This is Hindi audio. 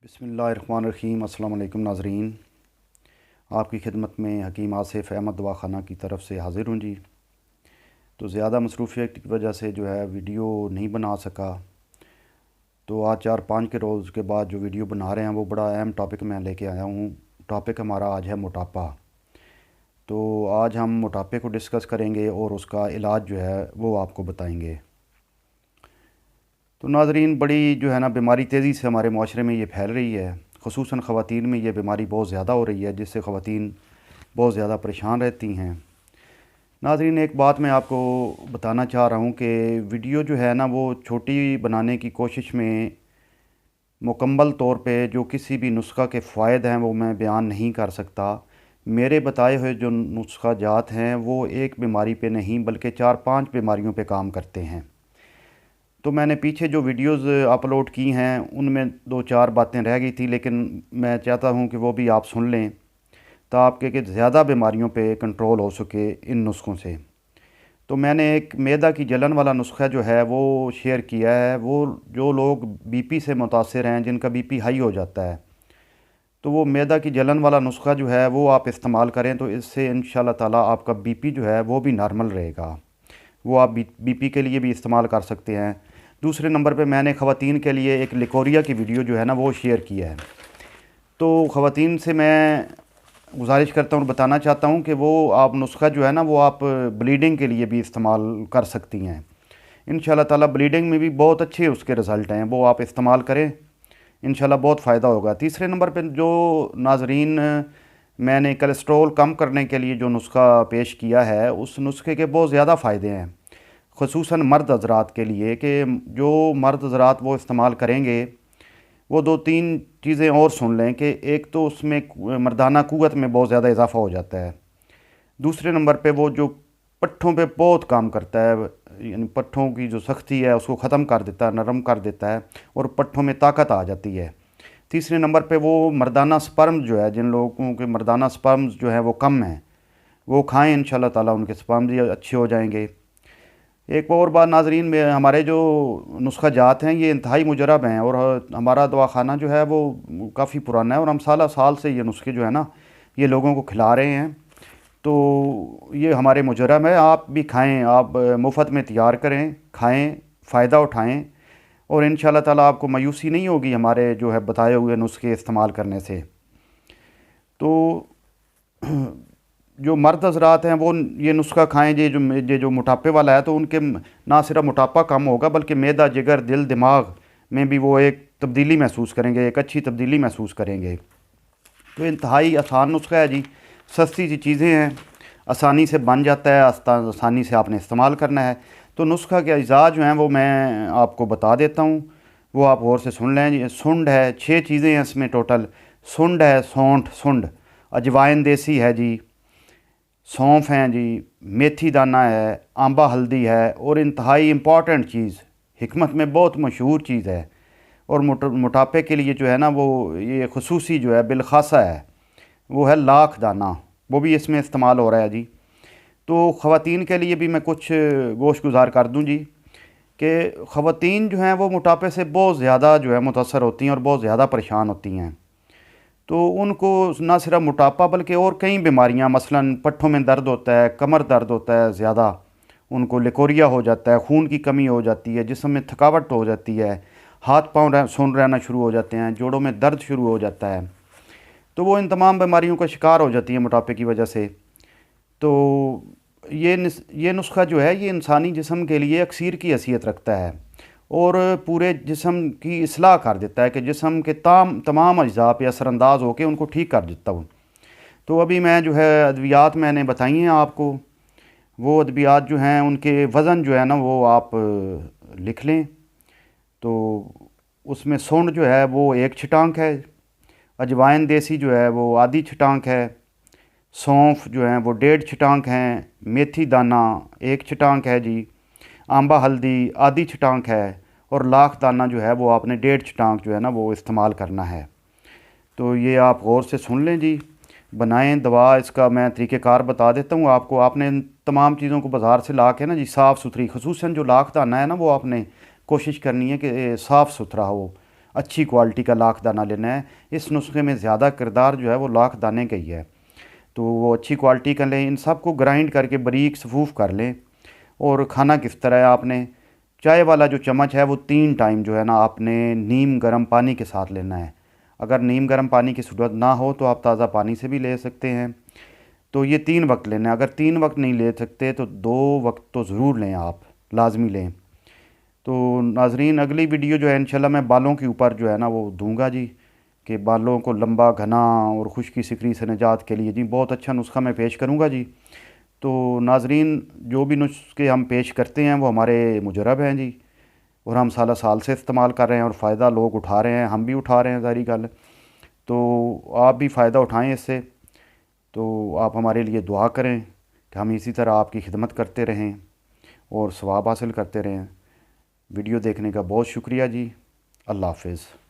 बिस्मिल्लाहिर्रहमानिर्रहीम। अस्सलाम वालेकुम नाज़रीन, आपकी खिदमत में हकीम आसिफ़ अहमद दवाख़ाना की तरफ से हाज़िर हूँ जी। तो ज़्यादा मसरूफ़ियत की वजह से जो है वीडियो नहीं बना सका। तो आज 4-5 के रोज़ के बाद जो वीडियो बना रहे हैं वो बड़ा अहम टॉपिक मैं लेके आया हूँ। टॉपिक हमारा आज है मोटापा। तो आज हम मोटापे को डिस्कस करेंगे और उसका इलाज जो है वो आपको बताएंगे। तो नाज़रीन, बड़ी जो है ना बीमारी तेज़ी से हमारे माशरे में ये फैल रही है। ख़ुसूसन ख़वातीन में ये बीमारी बहुत ज़्यादा हो रही है, जिससे ख़वातीन बहुत ज़्यादा परेशान रहती हैं। नाज़रीन, एक बात मैं आपको बताना चाह रहा हूँ कि वीडियो जो है ना वो छोटी बनाने की कोशिश में मुकम्मल तौर पे जो किसी भी नुस्ख़ा के फ़ायदे हैं वो मैं बयान नहीं कर सकता। मेरे बताए हुए जो नुस्ख़ा जात हैं वो एक बीमारी पे नहीं बल्कि 4-5 बीमारियों पे काम करते हैं। तो मैंने पीछे जो वीडियोज़ अपलोड की हैं उनमें 2-4 बातें रह गई थी, लेकिन मैं चाहता हूँ कि वो भी आप सुन लें ताकि कि ज़्यादा बीमारियों पे कंट्रोल हो सके इन नुस्ख़ों से। तो मैंने एक मैदा की जलन वाला नुस्ख़ा जो है वो शेयर किया है। वो जो लोग बीपी से मुतासिर हैं, जिनका बीपी हाई हो जाता है, तो वो मैदा की जलन वाला नुस्ख़ा जो है वो आप इस्तेमाल करें तो इससे इंशाल्लाह ताला आपका बीपी जो है वो भी नॉर्मल रहेगा। वो आप बीपी के लिए भी इस्तेमाल कर सकते हैं। दूसरे नंबर पे मैंने ख़वातीन के लिए एक लिकोरिया की वीडियो जो है ना वो शेयर किया है। तो ख़वातीन से मैं गुजारिश करता हूँ और बताना चाहता हूँ कि वो आप नुस्ख़ा जो है ना वो आप ब्लीडिंग के लिए भी इस्तेमाल कर सकती हैं। इंशाल्लाह ताला ब्लीडिंग में भी बहुत अच्छे उसके रिज़ल्ट हैं, वो आप इस्तेमाल करें, इंशाल्लाह बहुत फ़ायदा होगा। तीसरे नंबर पे जो नाज़रीन मैंने कोलेस्ट्रॉल कम करने के लिए जो नुस्ख़ा पेश किया है, उस नुस्खे के बहुत ज़्यादा फ़ायदे हैं, ख़ुसूसन मर्द हज़रात के लिए, कि जो मर्द हज़रात वो इस्तेमाल करेंगे वो 2-3 चीज़ें और सुन लें कि एक तो उसमें मर्दाना क़ुव्वत में बहुत ज़्यादा इजाफ़ा हो जाता है। दूसरे नंबर पे वो जो पट्ठों पे बहुत काम करता है, यानी पट्ठों की जो सख्ती है उसको ख़त्म कर देता है, नरम कर देता है और पट्ठों में ताकत आ जाती है। तीसरे नंबर पे वो मर्दाना स्पर्म जो है, जिन लोगों के मर्दाना स्पर्म्स जो है वो कम हैं, वो खाएँ, इंशाल्लाह ताला उनके स्पर्म भी अच्छे हो जाएंगे। एक और बात नाज़रीन, में हमारे जो नुस्ख़ा जात हैं ये इंतहाई मुजरब हैं और हमारा दवाख़ाना जो है वो काफ़ी पुराना है और हम साल साल से ये नुस्खे जो है ना ये लोगों को खिला रहे हैं। तो ये हमारे मुजरब है, आप भी खाएं, आप मुफ़्त में तैयार करें, खाएं, फ़ायदा उठाएं और इंशाल्लाह ताला आपको मायूसी नहीं होगी हमारे जो है बताए हुए नुस्खे इस्तेमाल करने से। तो जो मर्द हज़रात हैं वो ये नुस्ख़ा खाएं, ये जो मोटापे वाला है, तो उनके ना सिर्फ मोटापा कम होगा बल्कि मैदा, जिगर, दिल, दिमाग में भी वो एक तब्दीली महसूस करेंगे, एक अच्छी तब्दीली महसूस करेंगे। तो इंतहाई आसान नुस्ख़ा है जी, सस्ती सी चीज़ें हैं, आसानी से बन जाता है, आसानी से आपने इस्तेमाल करना है। तो नुस्ख़ा के अज्जा जो हैं वो मैं आपको बता देता हूँ, वो आप गौर से सुन लें जी। सुंड है, 6 चीज़ें हैं इसमें टोटल। सुंड है, सौंठ, सुंड, अजवाइन देसी है जी, सौंफ हैं जी, मेथी दाना है, आंबा हल्दी है और इंतहाई इम्पॉर्टेंट चीज़, हिकमत में बहुत मशहूर चीज़ है और मोटापे के लिए जो है ना वो ये खसूसी जो है बिलखासा है, वो है लाख दाना, वो भी इसमें इस्तेमाल हो रहा है जी। तो ख़वातीन के लिए भी मैं कुछ गोश गुज़ार कर दूं जी, कि ख़वातीन जो हैं वो मोटापे से बहुत ज़्यादा जो है मुतासर होती हैं और बहुत ज़्यादा परेशान होती हैं। तो उनको ना सिर्फ मोटापा बल्कि और कई बीमारियां, मसलन पट्ठों में दर्द होता है, कमर दर्द होता है ज़्यादा, उनको लिकोरिया हो जाता है, खून की कमी हो जाती है, जिस्म में थकावट हो जाती है, हाथ पाँव सुन्न रहना शुरू हो जाते हैं, जोड़ों में दर्द शुरू हो जाता है। तो वो इन तमाम बीमारियों का शिकार हो जाती है मोटापे की वजह से। तो ये नुस्ख़ा जो है ये इंसानी जिस्म के लिए अक्सीर की हैसियत रखता है और पूरे जिस्म की इस्लाह कर देता है कि जिस्म के तमाम अज्ज़ा पे असरअंदाज होकर उनको ठीक कर देता हूँ। तो अभी मैं जो है अद्वियात मैंने बताई हैं आपको, वो अद्वियात जो हैं उनके वज़न जो है ना वो आप लिख लें। तो उसमें सुंड जो है वो 1 छटांक है, अजवाइन देसी जो है वो आधी छटांक है, सौंफ जो है वो 1.5 छटांक हैं, मेथी दाना 1 छटांक है जी, आंबा हल्दी आधी छटांक है और लाख दाना जो है वो आपने 1.5 छटांक जो है ना वो इस्तेमाल करना है। तो ये आप गौर से सुन लें जी, बनाएं दवा। इसका मैं तरीक़ेकार बता देता हूँ आपको। आपने इन तमाम चीज़ों को बाज़ार से ला के ना जी साफ़ सुथरी, ख़ुसूसन जो लाख दाना है ना वो आपने कोशिश करनी है कि साफ़ सुथरा हो, अच्छी क्वालिटी का लाख दाना लेना है। इस नुस्खे में ज़्यादा किरदार जो है वो लाख दाने का ही है, तो वो अच्छी क्वालिटी का लें। इन सब को ग्राइंड करके बारीक सफूफ कर लें। और खाना किस तरह है, आपने चाय वाला जो चम्मच है वो 3 टाइम जो है ना आपने नीम गर्म पानी के साथ लेना है। अगर नीम गर्म पानी की ज़रूरत ना हो तो आप ताज़ा पानी से भी ले सकते हैं। तो ये 3 वक्त लेना है। अगर 3 वक्त नहीं ले सकते तो 2 वक्त तो ज़रूर लें, आप लाजमी लें। तो नाजरीन, अगली वीडियो जो है इंशाल्लाह मैं बालों के ऊपर जो है ना वो दूंगा जी, कि बालों को लंबा, घना और खुश्की सिकरी से निजात के लिए जी बहुत अच्छा नुस्खा मैं पेश करूंगा जी। तो नाजरीन, जो भी नुस्खे हम पेश करते हैं वो हमारे मुजरब हैं जी, और हम साल साल से इस्तेमाल कर रहे हैं और फ़ायदा लोग उठा रहे हैं, हम भी उठा रहे हैं, सारी गल। तो आप भी फ़ायदा उठाएं इससे। तो आप हमारे लिए दुआ करें कि हम इसी तरह आपकी खिदमत करते रहें और सवाब हासिल करते रहें। वीडियो देखने का बहुत शुक्रिया जी। अल्लाह हाफ़िज़।